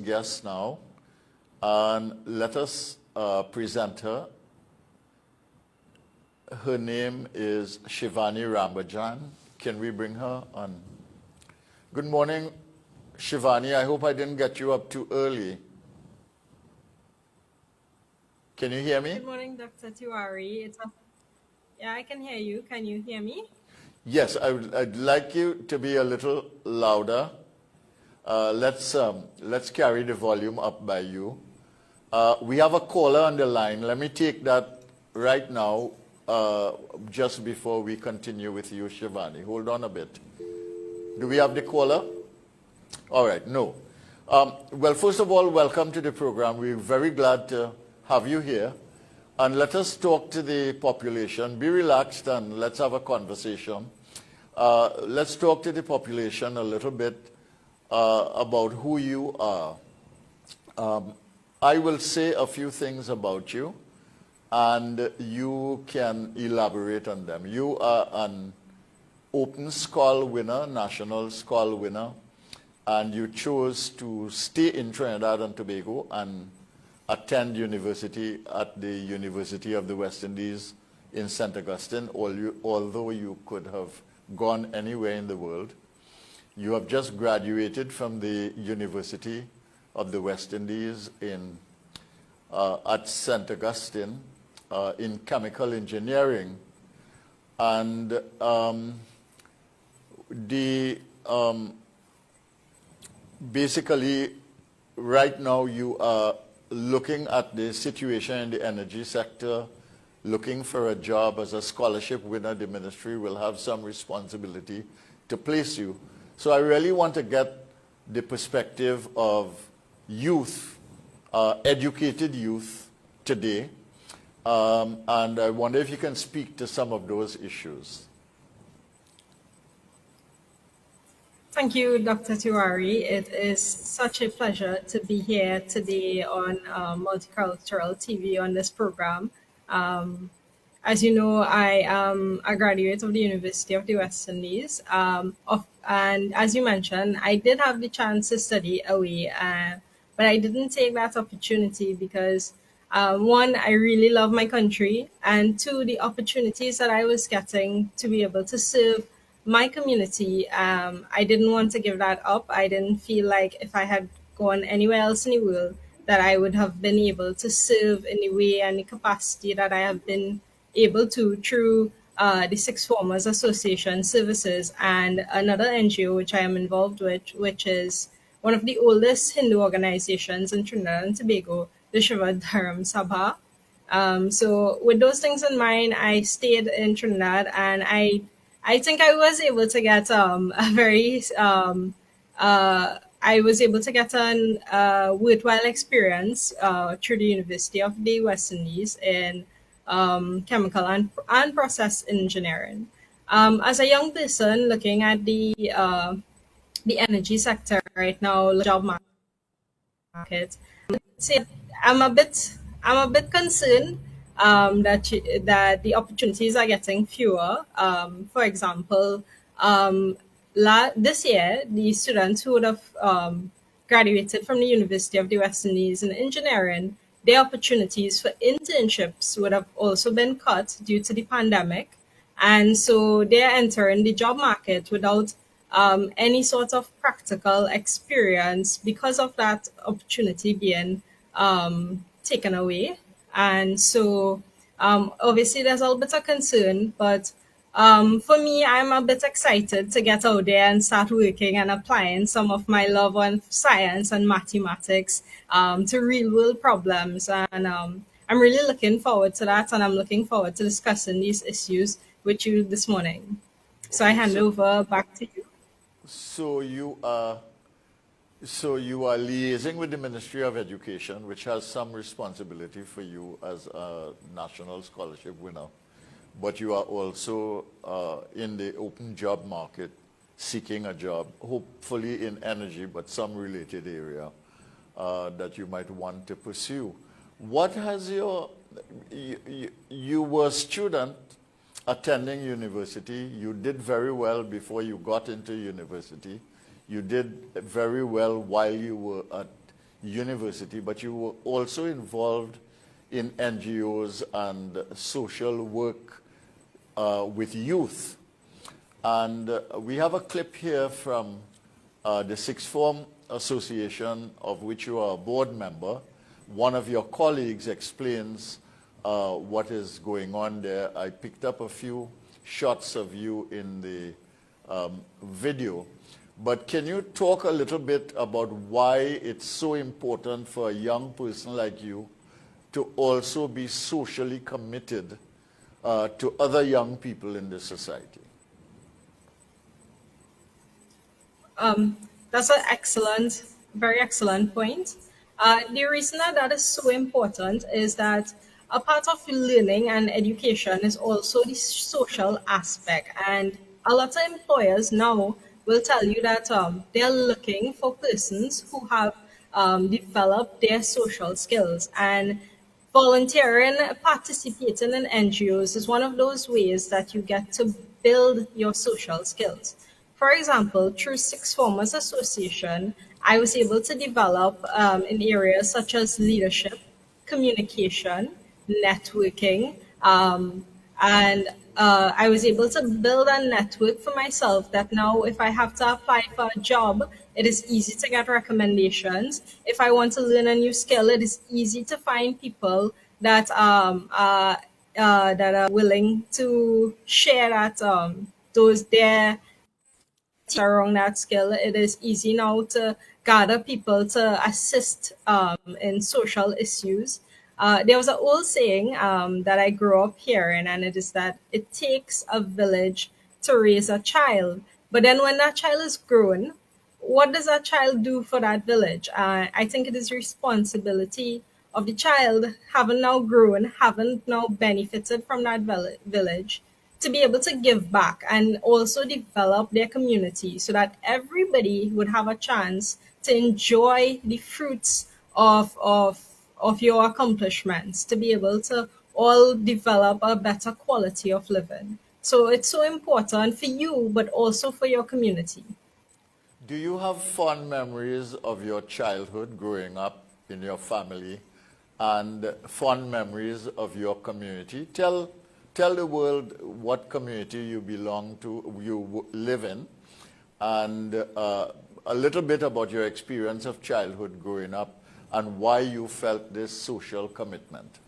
guest now, and let us present her. Her name is Shivanni Rambhajan. Can we bring her on? Good morning, Shivanni. I hope I didn't get you up too early. Can you hear me? Good morning, Dr. Tiwari. Yeah, I can hear you. Can you hear me? Yes, I'd like you to be a little louder. Let's carry the volume up by you. We have a caller on the line. Let me take that right now, just before we continue with you, Shivanni. Hold on a bit. Do we have the caller? All right, no. Well, first of all, welcome to the program. We're very glad to have you here. And let us talk to the population. Be relaxed and let's have a conversation. Let's talk to the population a little bit about who you are. I will say a few things about you, and you can elaborate on them. You are an Open Scholar winner, National Scholar winner, and you chose to stay in Trinidad and Tobago and attend university at the University of the West Indies in St. Augustine, although you could have gone anywhere in the world. You have just graduated from the University of the West Indies at St. Augustine in chemical engineering. And basically, right now you are looking at the situation in the energy sector, looking for a job as a scholarship winner. The ministry will have some responsibility to place you. So I really want to get the perspective of youth, educated youth today, and I wonder if you can speak to some of those issues. Thank you, Dr. Tiwari. It is such a pleasure to be here today on Multicultural TV on this program. As you know, I am a graduate of the University of the West Indies. And as you mentioned, I did have the chance to study away, but I didn't take that opportunity because, one, I really love my country, and two, the opportunities that I was getting to be able to serve my community, I didn't want to give that up. I didn't feel like if I had gone anywhere else in the world that I would have been able to serve in the way and the capacity that I have been able to through the Sixth Formers Association services and another NGO which I am involved with, which is one of the oldest Hindu organizations in Trinidad and Tobago, the Shiva Dharam Sabha. So with those things in mind, I stayed in Trinidad, and I think I was able to get I was able to get an worthwhile experience through the University of the West Indies in chemical and process engineering. As a young person looking at the energy sector right now, the job market, I'm a bit concerned that the opportunities are getting fewer. For example, this year, the students who would have graduated from the University of the West Indies in engineering, their opportunities for internships would have also been cut due to the pandemic. And so they're entering the job market without any sort of practical experience because of that opportunity being taken away. And so obviously there's a little bit of concern, but for me, I'm a bit excited to get out there and start working and applying some of my love on science and mathematics to real world problems. And I'm really looking forward to that, and I'm looking forward to discussing these issues with you this morning. So I hand over back to you. So you are liaising with the Ministry of Education, which has some responsibility for you as a national scholarship winner, but you are also in the open job market seeking a job, hopefully in energy, but some related area that you might want to pursue. What has you were a student attending university. You did very well before you got into university. You did very well while you were at university, but you were also involved in NGOs and social work with youth. And we have a clip here from the Sixth Form Association, of which you are a board member. One of your colleagues explains what is going on there. I picked up a few shots of you in the video. But can you talk a little bit about why it's so important for a young person like you to also be socially committed to other young people in the society? That's an excellent, very excellent point. The reason that that is so important is that a part of learning and education is also the social aspect. And a lot of employers now will tell you that they're looking for persons who have developed their social skills. And volunteering, participating in NGOs is one of those ways that you get to build your social skills. For example, through Six Formers Association, I was able to develop in areas such as leadership, communication, networking, and I was able to build a network for myself that now, if I have to apply for a job, it is easy to get recommendations. If I want to learn a new skill, it is easy to find people that that are willing to share that those their around that skill. It is easy now to gather people to assist in social issues. There was an old saying that I grew up hearing, and it is that it takes a village to raise a child. But then when that child is grown, what does that child do for that village? I think it is responsibility of the child, having now grown, having now benefited from that village, to be able to give back and also develop their community so that everybody would have a chance to enjoy the fruits of your accomplishments, to be able to all develop a better quality of living. So it's so important for you, but also for your community. Do you have fond memories of your childhood growing up in your family and fond memories of your community? Tell the world what community you belong to, you live in, and a little bit about your experience of childhood growing up and why you felt this social commitment.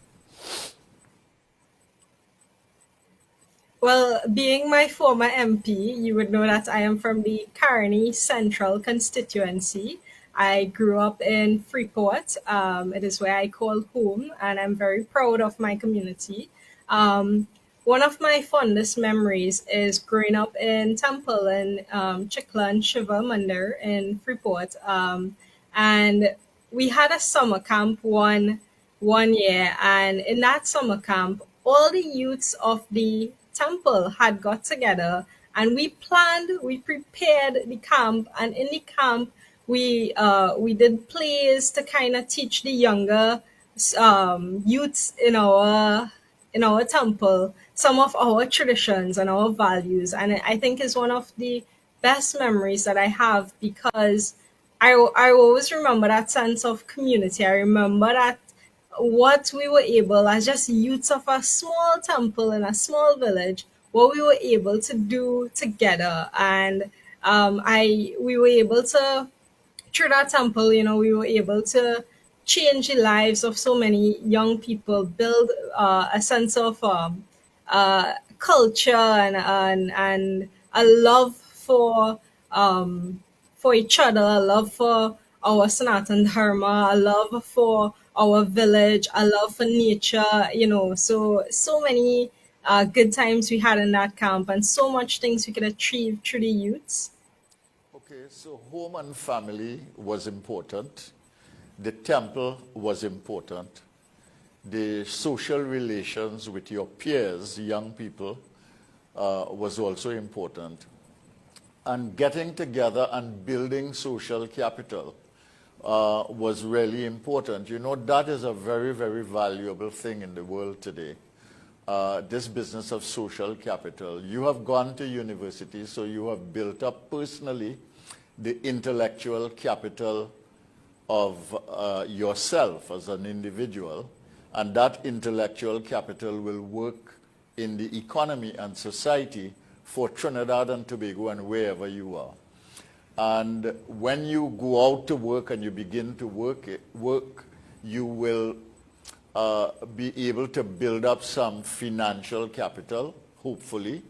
Well, being my former MP, you would know that I am from the Carney Central constituency. I grew up in Freeport. It is where I call home, and I'm very proud of my community. One of my fondest memories is growing up in Temple in Chiklan Shiva Mandir in Freeport. And we had a summer camp one year, and in that summer camp, all the youths of the temple had got together, and we prepared the camp, and in the camp we did plays to kind of teach the younger youths in our temple some of our traditions and our values. And I think is one of the best memories that I have, because I always remember that sense of community. I remember that what we were able, as just youths of a small temple in a small village, what we were able to do together. And we were able to, through that temple, we were able to change the lives of so many young people, build a sense of culture and a love for each other, a love for our Sanatan Dharma, a love for our village, a love for nature, so many good times we had in that camp, and so much things we could achieve through the youths. Okay, so home and family was important. The temple was important. The social relations with your peers, young people, was also important. And getting together and building social capital was really important. That is a very, very valuable thing in the world today. This business of social capital. You have gone to university, so you have built up personally the intellectual capital of yourself as an individual, and that intellectual capital will work in the economy and society for Trinidad and Tobago and wherever you are. And when you go out to work and you begin to work, you will be able to build up some financial capital, hopefully,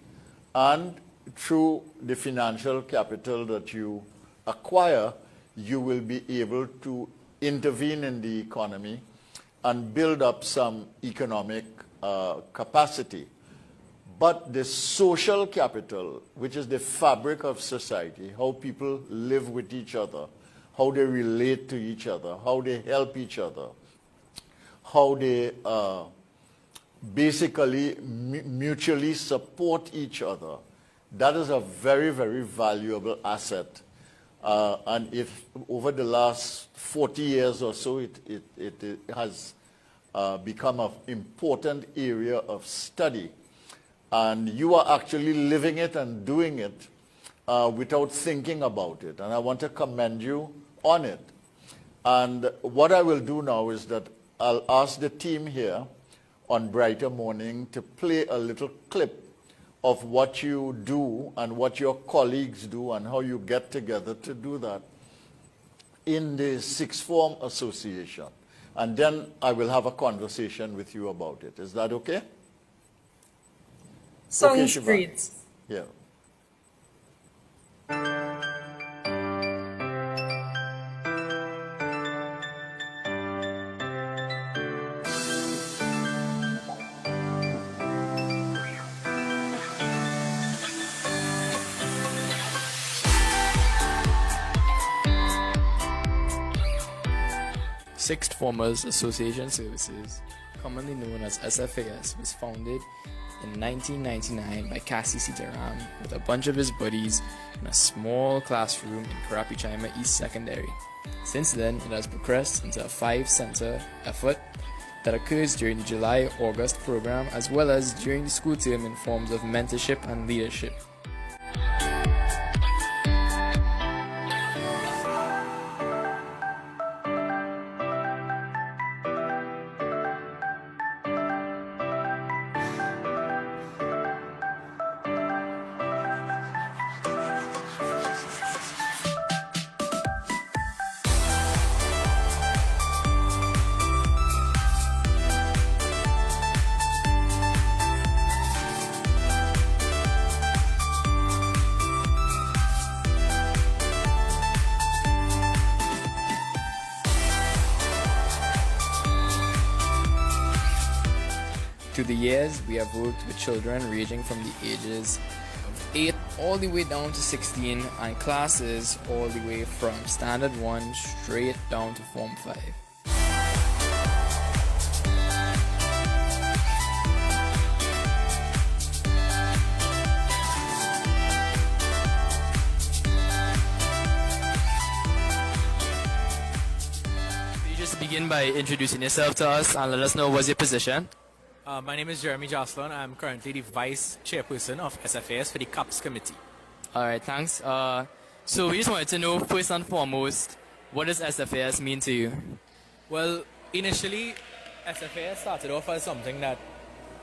and through the financial capital that you acquire, you will be able to intervene in the economy and build up some economic capacity. But the social capital, which is the fabric of society, how people live with each other, how they relate to each other, how they help each other, how they basically mutually support each other, that is a very, very valuable asset. And if over the last 40 years or so, it has become an important area of study. And you are actually living it and doing it without thinking about it. And I want to commend you on it. And what I will do now is that I'll ask the team here on Brighter Morning to play a little clip of what you do and what your colleagues do and how you get together to do that in the Sixth Form Association. And then I will have a conversation with you about it. Is that okay? Sounds Okay, Shivanni. great. Yeah. Sixth Formers Association Services, commonly known as SFAS, was founded in 1999 by Cassie Sitaram with a bunch of his buddies in a small classroom in Karapichaima East Secondary. Since then, it has progressed into a 5-center effort that occurs during the July-August program as well as during the school term in forms of mentorship and leadership. Through the years, we have worked with children ranging from the ages of 8 all the way down to 16 and classes all the way from Standard 1 straight down to Form 5. Could you just begin by introducing yourself to us and let us know what's your position? My name is Jeremy Jocelyn. I'm currently the Vice Chairperson of SFAS for the CAPS Committee. Alright, thanks. So we just wanted to know, first and foremost, what does SFAS mean to you? Well, initially, SFAS started off as something that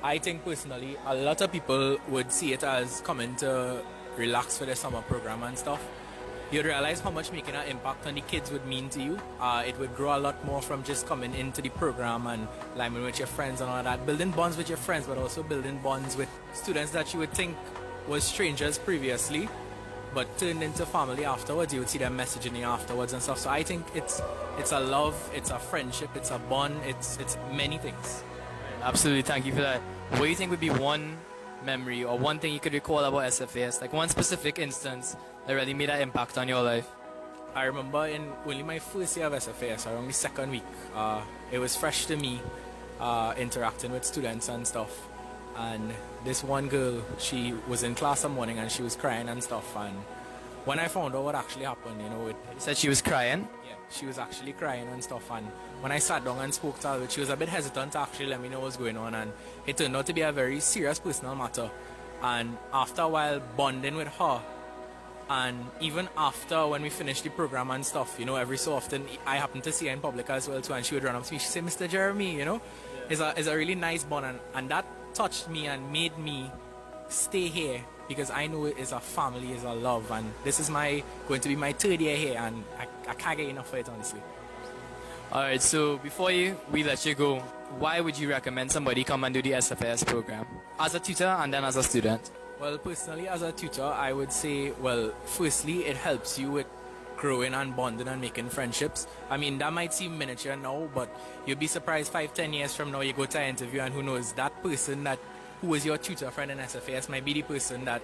I think personally a lot of people would see it as coming to relax for their summer program and stuff. You'd realize how much making an impact on the kids would mean to you. It would grow a lot more from just coming into the program and climbing with your friends and all that, building bonds with your friends, but also building bonds with students that you would think was strangers previously, but turned into family afterwards. You would see them messaging you afterwards and stuff. So I think it's a love, it's a friendship, it's a bond, it's many things. Absolutely, thank you for that. What do you think would be one memory or one thing you could recall about SFAS, like one specific instance that really made an impact on your life? I remember in only my first year of SFAS, around the second week, it was fresh to me, interacting with students and stuff. And this one girl, she was in class one morning and she was crying and stuff. And when I found out what actually happened, You said she was crying? yeah, she was actually crying and stuff. And when I sat down and spoke to her, she was a bit hesitant to actually let me know what was going on. And it turned out to be a very serious personal matter. And after a while bonding with her, And even after, when we finished the program and stuff, you know, every so often I happen to see her in public as well too, and she would run up to me, she'd say, Mr. Jeremy, you know, it's a really nice bond, and that touched me and made me stay here, because I know it is a family, it's a love, and this is going to be my 3rd year here, and I can't get enough of it, honestly. Alright, so before we let you go, why would you recommend somebody come and do the SFAS program? As a tutor and then as a student? Well, personally, as a tutor, I would say, well, firstly, it helps you with growing and bonding and making friendships. I mean, that might seem miniature now, but you'll be surprised 5-10 years from now, you go to an interview, and who knows, that person who was your tutor friend in SFAS might be the person that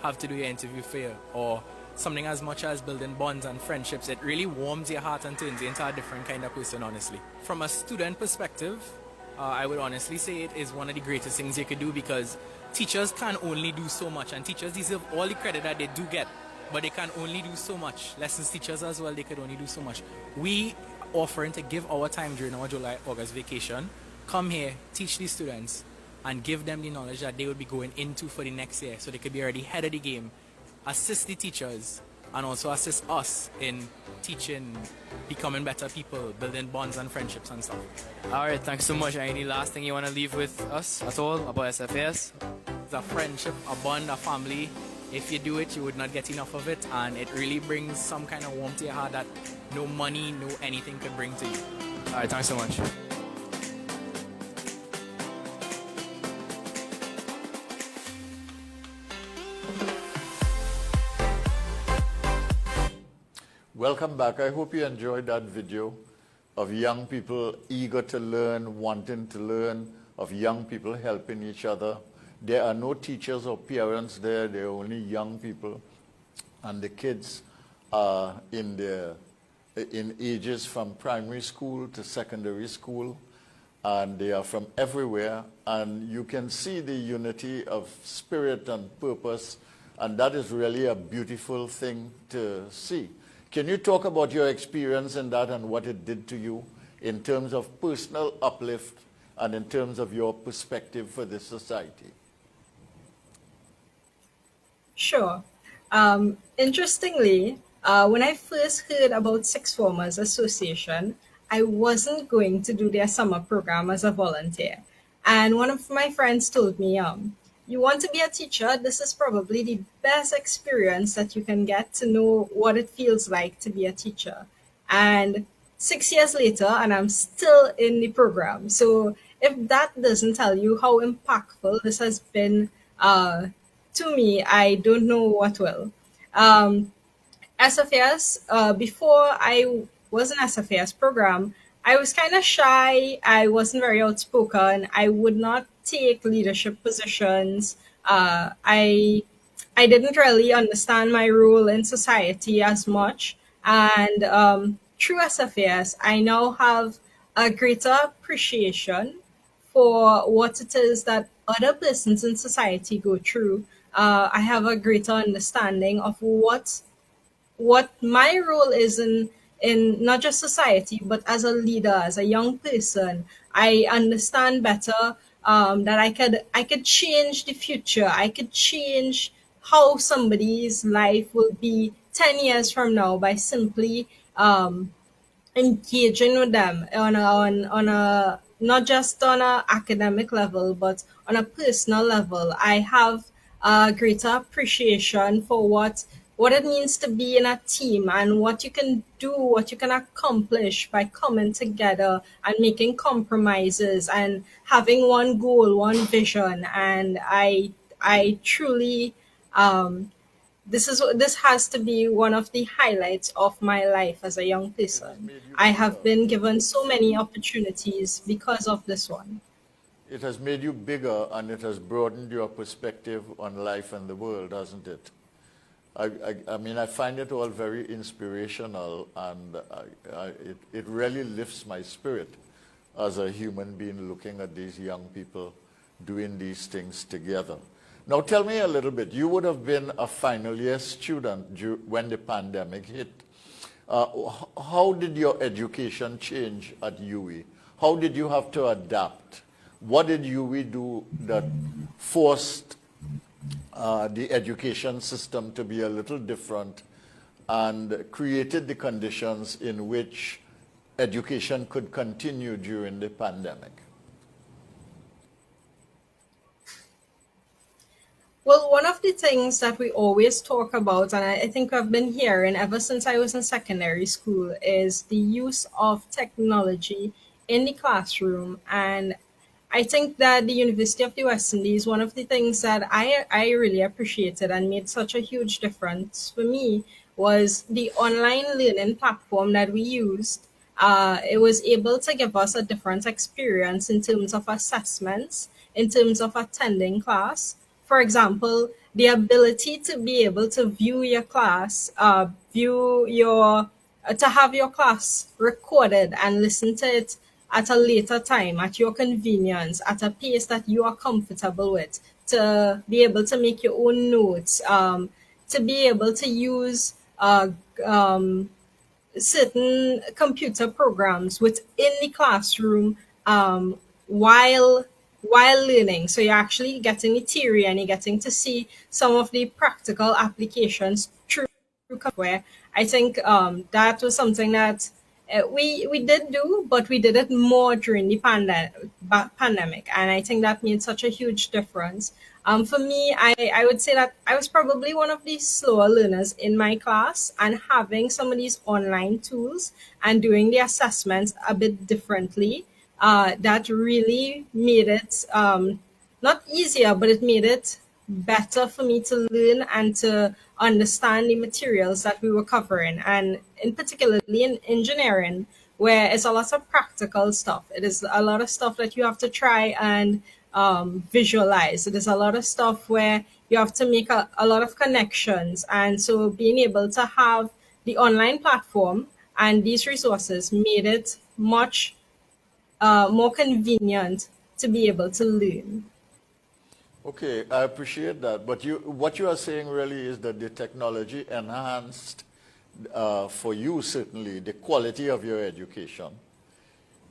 have to do your interview for you, or something as much as building bonds and friendships. It really warms your heart and turns you into a different kind of person, honestly. From a student perspective, I would honestly say it is one of the greatest things you could do, because teachers can only do so much, and teachers deserve all the credit that they do get, but they can only do so much. Lessons teachers as well, they could only do so much. We offering to give our time during our July-August vacation, come here, teach these students, and give them the knowledge that they would be going into for the next year, so they could be already ahead of the game, assist the teachers, and also assist us in teaching, becoming better people, building bonds and friendships and stuff. Alright, thanks so much. Any last thing you want to leave with us at all about SFAS? It's a friendship, a bond, a family. If you do it, you would not get enough of it, and it really brings some kind of warmth to your heart that no money, no anything could bring to you. Alright, thanks so much. Welcome back. I hope you enjoyed that video of young people eager to learn, wanting to learn, of young people helping each other. There are no teachers or parents there. There are only young people. And the kids are in ages from primary school to secondary school. And they are from everywhere. And you can see the unity of spirit and purpose. And that is really a beautiful thing to see. Can you talk about your experience in that and what it did to you in terms of personal uplift and in terms of your perspective for this society? Sure. Interestingly, when I first heard about Sixth Formers Association, I wasn't going to do their summer program as a volunteer. And one of my friends told me, you want to be a teacher, this is probably the best experience that you can get to know what it feels like to be a teacher. And 6 years later, and I'm still in the program. So if that doesn't tell you how impactful this has been to me, I don't know what will. SFAS, before I was in SFAS program, I was kind of shy. I wasn't very outspoken. I would not take leadership positions. I didn't really understand my role in society as much. And through SFAS, I now have a greater appreciation for what it is that other persons in society go through. I have a greater understanding of what my role is in not just society, but as a leader, as a young person. I understand better that I could change the future. I could change how somebody's life will be 10 years from now by simply engaging with them on a not just on a academic level, but on a personal level. I have a greater appreciation for what it means to be in a team and what you can do, what you can accomplish by coming together and making compromises and having one goal, one vision. And I truly, this has to be one of the highlights of my life as a young person. I have been given so many opportunities because of this one. It has made you bigger and it has broadened your perspective on life and the world, hasn't it? I mean, I find it all very inspirational, and it really lifts my spirit as a human being looking at these young people doing these things together. Now, tell me a little bit. You would have been a final year student when the pandemic hit. How did your education change at UWI? How did you have to adapt? What did UWI do that forced the education system to be a little different and created the conditions in which education could continue during the pandemic? Well, one of the things that we always talk about, and I think I've been hearing ever since I was in secondary school, is the use of technology in the classroom. And I think that the University of the West Indies, one of the things that I really appreciated and made such a huge difference for me was the online learning platform that we used. It was able to give us a different experience in terms of assessments, in terms of attending class. For example, the ability to be able to view your class, to have your class recorded and listen to it at a later time, at your convenience, at a pace that you are comfortable with, to be able to make your own notes, to be able to use certain computer programs within the classroom while learning. So you're actually getting the theory and you're getting to see some of the practical applications through software. I think that was something that we did do, but we did it more during the pandemic, and I think that made such a huge difference. For me, I would say that I was probably one of the slower learners in my class, and having some of these online tools and doing the assessments a bit differently, that really made it not easier, but it made it better for me to learn and to understand the materials that we were covering. And in particularly in engineering, where it's a lot of practical stuff. It is a lot of stuff that you have to try and visualize. It is a lot of stuff where you have to make a lot of connections. And so being able to have the online platform and these resources made it much more convenient to be able to learn. Okay, I appreciate that. But what you are saying really is that the technology enhanced, for you certainly, the quality of your education.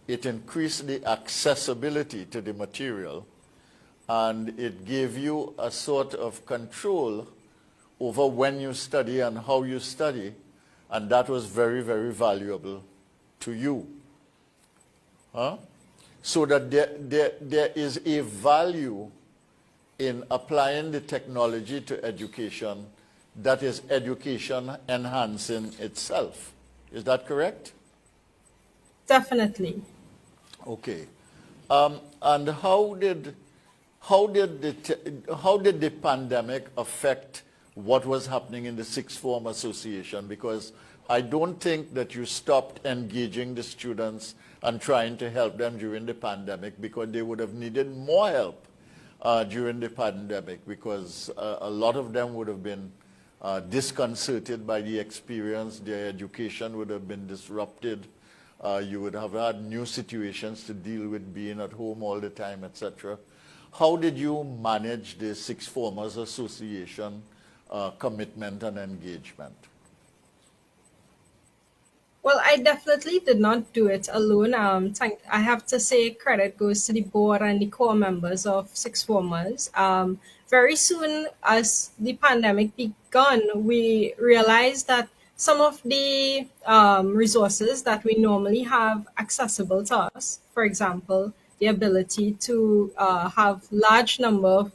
It increased the accessibility to the material, and it gave you a sort of control over when you study and how you study, and that was very, very valuable to you. Huh? So that there is a value in applying the technology to education that is education enhancing itself. Is that correct? Definitely. Okay. And how did the pandemic affect what was happening in the Sixth Form Association? Because I don't think that you stopped engaging the students and trying to help them during the pandemic, because they would have needed more help during the pandemic, because a lot of them would have been disconcerted by the experience. Their education would have been disrupted. You would have had new situations to deal with, being at home all the time, etc. How did you manage the Sixth Formers Association commitment and engagement? Well, I definitely did not do it alone. I have to say credit goes to the board and the core members of Sixth Formers. Very soon as the pandemic began, we realized that some of the resources that we normally have accessible to us, for example, the ability to have large number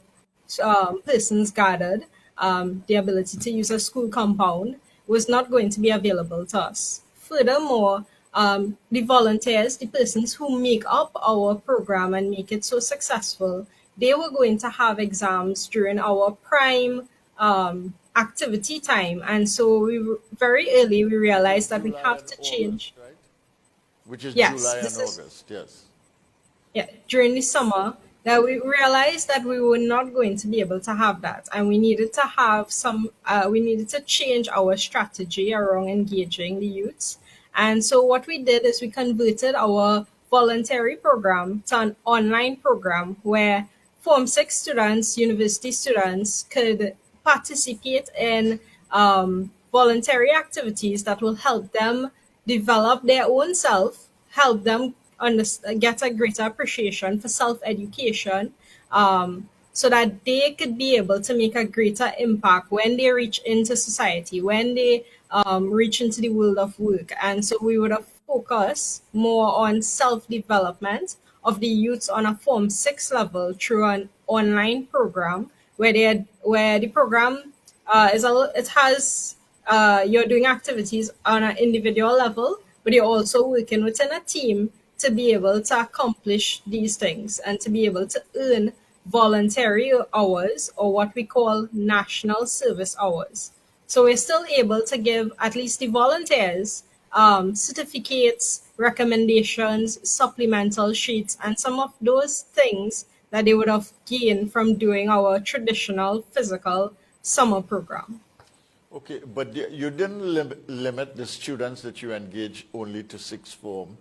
of persons gathered, the ability to use a school compound, was not going to be available to us. Furthermore, the volunteers, the persons who make up our program and make it so successful, they were going to have exams during our prime activity time. And so very early we realized that we have to change. August, right? Which is Yes, July and this is August, yes. yeah, during the summer, that we realized that we were not going to be able to have that, and we needed to have we needed to change our strategy around engaging the youths. And so what we did is we converted our voluntary program to an online program where Form 6 students, university students could participate in voluntary activities that will help them develop their own self, help them get a greater appreciation for self-education, so that they could be able to make a greater impact when they reach into society, when they reach into the world of work. And so we would have focused more on self-development of the youths on a Form 6 level through an online program where the program it has you're doing activities on an individual level, but you're also working within a team to be able to accomplish these things and to be able to earn voluntary hours, or what we call national service hours. So we're still able to give at least the volunteers certificates, recommendations, supplemental sheets, and some of those things that they would have gained from doing our traditional physical summer program. Okay, but you didn't limit the students that you engage only to sixth form,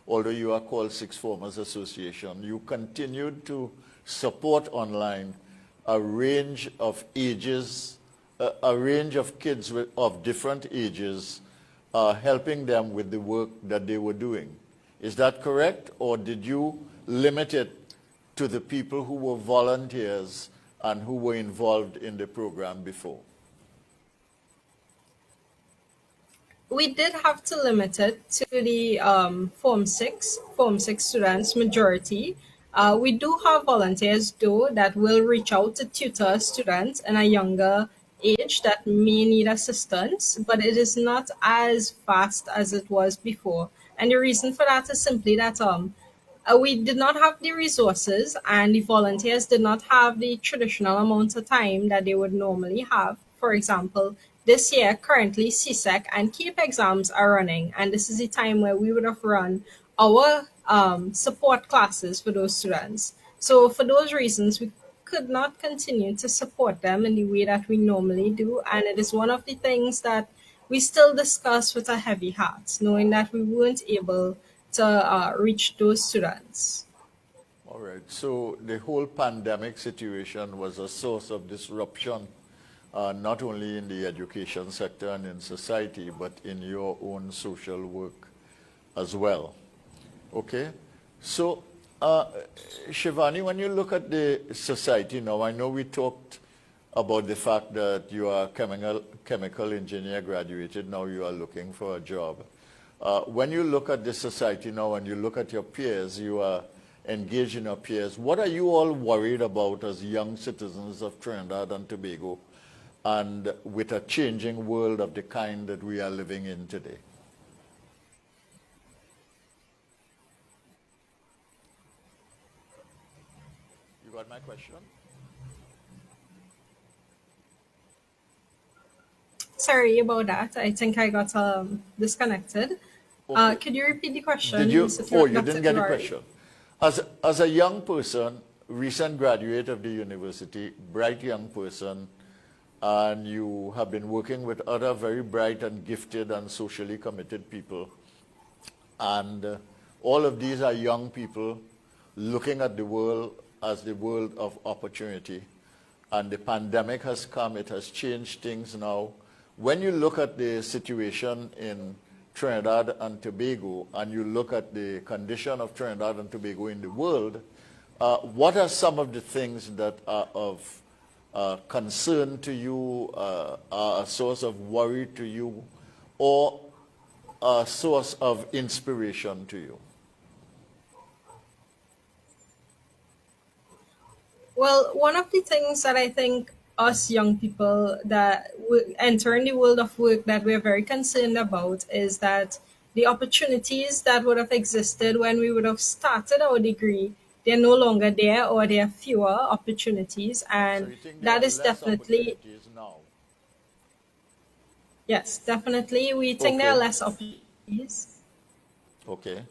although you are called Sixth Formers Association. You continued to support online a range of ages, a range of kids of different ages, helping them with the work that they were doing. Is that correct? Or did you limit it to the people who were volunteers and who were involved in the program before? We did have to limit it to the Form 6 students, majority. We do have volunteers, though, that will reach out to tutor students in a younger age that may need assistance, but it is not as fast as it was before. And the reason for that is simply that we did not have the resources, and the volunteers did not have the traditional amount of time that they would normally have. For example, this year, currently, CSEC and CAPE exams are running, and this is the time where we would have run our support classes for those students. So for those reasons, we could not continue to support them in the way that we normally do, and it is one of the things that we still discuss with a heavy heart, knowing that we weren't able to reach those students. All right, so the whole pandemic situation was a source of disruption, not only in the education sector and in society, but in your own social work as well. Okay, so Shivanni, when you look at the society now, I know we talked about the fact that you are chemical engineer graduated, now you are looking for a job. When you look at the society now and you look at your peers, you are engaged in your peers, what are you all worried about as young citizens of Trinidad and Tobago, and with a changing world of the kind that we are living in today? You got my question? Sorry about that. I think I got disconnected. Okay. Could you repeat the question? Did you? Mr. Oh, you Dr. didn't get the Tiwari? question. As a young person, recent graduate of the university, bright young person, and you have been working with other very bright and gifted and socially committed people, and all of these are young people looking at the world as the world of opportunity. And the pandemic has come, it has changed things now. When you look at the situation in Trinidad and Tobago, and you look at the condition of Trinidad and Tobago in the world, what are some of the things that are of concern to you, are a source of worry to you, or a source of inspiration to you? Well, one of the things that I think us young people that enter in the world of work that we're very concerned about is that the opportunities that would have existed when we would have started our degree, they're no longer there, or there are fewer opportunities, and So you think that there is are less definitely, opportunities now? yes, definitely. We think there are Okay. less opportunities. Okay.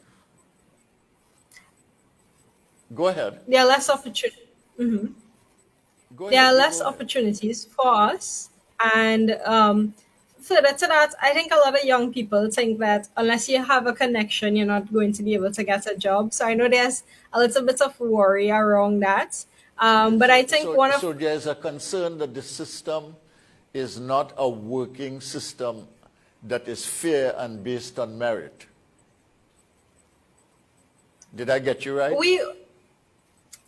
Go ahead. There are less opportunities. Go There are ahead. You less go ahead. opportunities for us. And further to that, I think a lot of young people think that unless you have a connection, you're not going to be able to get a job. So I know there's a little bit of worry around that. But I think one of So there's a concern that the system is not a working system that is fair and based on merit. Did I get you right?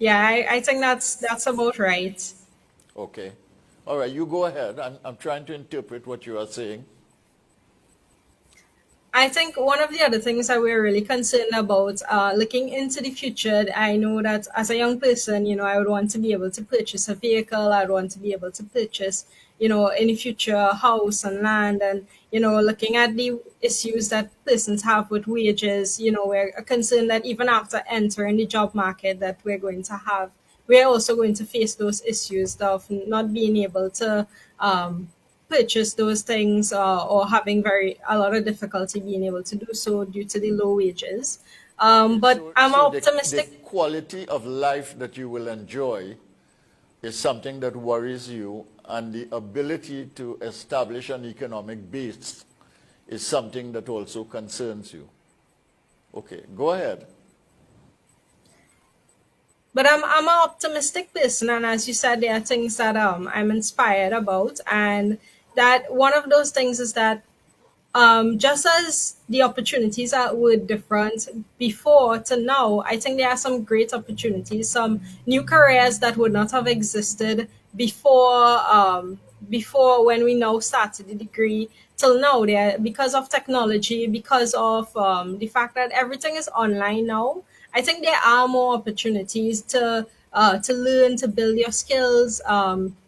Yeah, I think that's about right. Okay. All right, you go ahead. I'm trying to interpret what you are saying. I think one of the other things that we're really concerned about, looking into the future, I know that as a young person, I would want to be able to purchase a vehicle. I'd want to be able to purchase, in the future, a house and land. And, looking at the issues that persons have with wages, we're concerned that even after entering the job market that we're also going to face those issues of not being able to purchase those things, or having a lot of difficulty being able to do so due to the low wages. But I'm So the optimistic. quality of life that you will enjoy is something that worries you, and the ability to establish an economic base is something that also concerns you. Okay, go ahead. But I'm an optimistic person, and as you said, there are things that I'm inspired about, and that one of those things is that just as the opportunities were different before to now, I think there are some great opportunities, some new careers that would not have existed before when we now started the degree till now. There, because of technology, because of the fact that everything is online now, I think there are more opportunities to learn, to build your skills.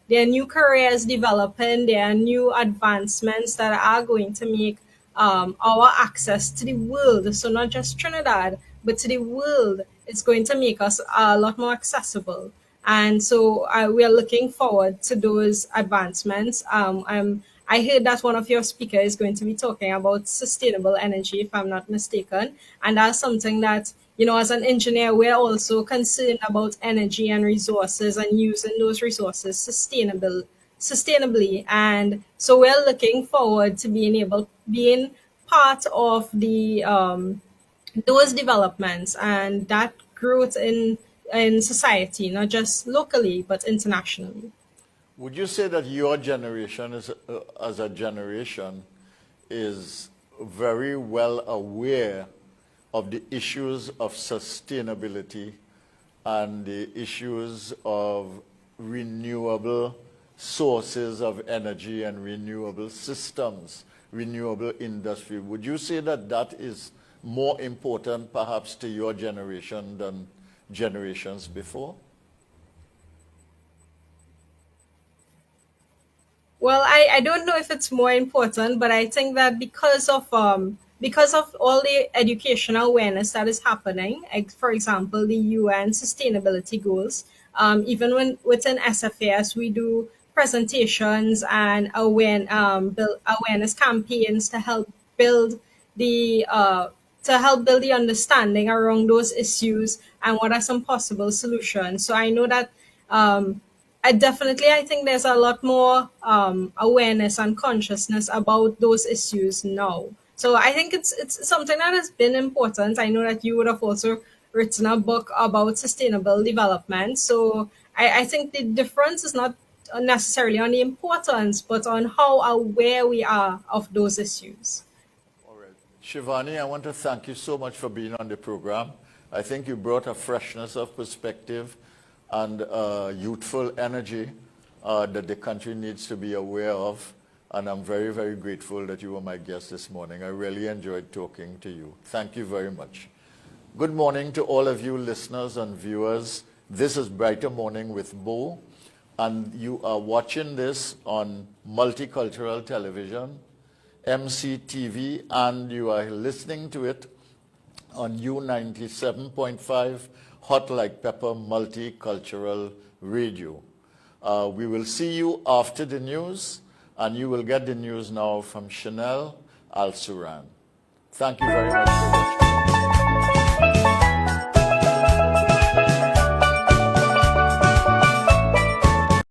There are new careers developing. There are new advancements that are going to make our access to the world, so not just Trinidad, but to the world, it's going to make us a lot more accessible. And so we are looking forward to those advancements. I heard that one of your speakers is going to be talking about sustainable energy, if I'm not mistaken. And that's something that, as an engineer, we're also concerned about energy and resources and using those resources sustainably. And so we're looking forward to being part of the those developments and that growth in society, not just locally but internationally. Would you say that your generation as a generation is very well aware of the issues of sustainability and the issues of renewable sources of energy and renewable systems, renewable industry? Would you say that that is more important perhaps to your generation than generations before? Well, I don't know if it's more important, but I think that because of all the educational awareness that is happening, like for example, the UN sustainability goals, even when within SFAS we do presentations and build awareness campaigns to help build the understanding around those issues and what are some possible solutions. So I know that I think there's a lot more awareness and consciousness about those issues now. So I think it's something that has been important. I know that you would have also written a book about sustainable development. So I think the difference is not necessarily on the importance, but on how aware we are of those issues. All right. Shivanni, I want to thank you so much for being on the program. I think you brought a freshness of perspective and youthful energy that the country needs to be aware of. And I'm very, very grateful that you were my guest this morning. I really enjoyed talking to you. Thank you very much. Good morning to all of you listeners and viewers. This is Brighter Morning with Bhoe, and you are watching this on Multicultural Television, MCTV, and you are listening to it on U97.5 Hot Like Pepper Multicultural Radio. We will see you after the news, and you will get the news now from Chanel Al-Suran. Thank you very much for watching.